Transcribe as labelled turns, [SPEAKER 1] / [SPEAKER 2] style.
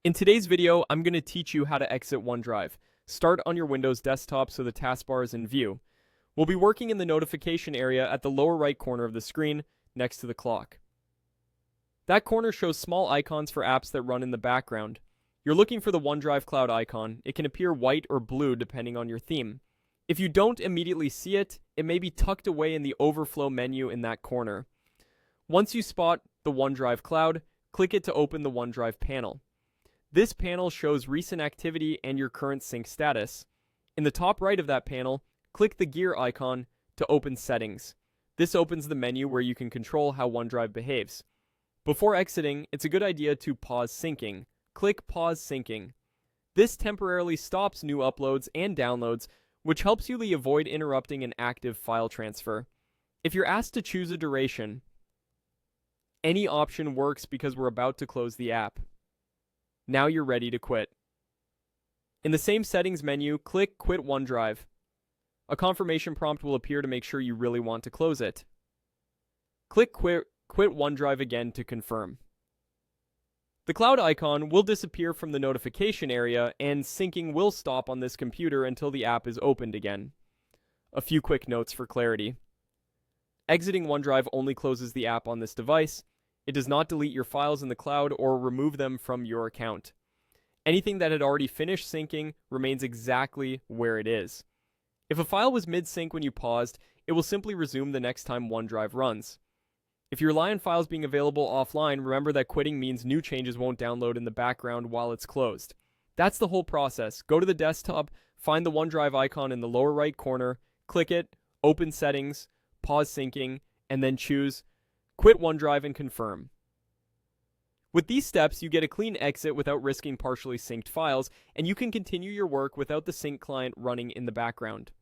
[SPEAKER 1] In today's video, I'm going to teach you how to exit OneDrive. Start on your Windows desktop so the taskbar is in view. We'll be working in the notification area at the lower right corner of the screen, next to the clock. That corner shows small icons for apps that run in the background. You're looking for the OneDrive cloud icon. It can appear white or blue depending on your theme. If you don't immediately see it, it may be tucked away in the overflow menu in that corner. Once you spot the OneDrive cloud, click it to open the OneDrive panel. This panel shows recent activity and your current sync status. In the top right of that panel, click the gear icon to open settings. This opens the menu where you can control how OneDrive behaves. Before exiting, it's a good idea to pause syncing. Click Pause Syncing. This temporarily stops new uploads and downloads, which helps you avoid interrupting an active file transfer. If you're asked to choose a duration, any option works because we're about to close the app. Now you're ready to quit. In the same settings menu, click Quit OneDrive. A confirmation prompt will appear to make sure you really want to close it. Click Quit OneDrive again to confirm. The cloud icon will disappear from the notification area and syncing will stop on this computer until the app is opened again. A few quick notes for clarity. Exiting OneDrive only closes the app on this device. It does not delete your files in the cloud or remove them from your account. Anything that had already finished syncing remains exactly where it is. If a file was mid-sync when you paused, it will simply resume the next time OneDrive runs. If you rely on files being available offline, remember that quitting means new changes won't download in the background while it's closed. That's the whole process. Go to the desktop, find the OneDrive icon in the lower right corner, click it, open settings, pause syncing, and then choose Quit OneDrive and confirm. With these steps, you get a clean exit without risking partially synced files, and you can continue your work without the sync client running in the background.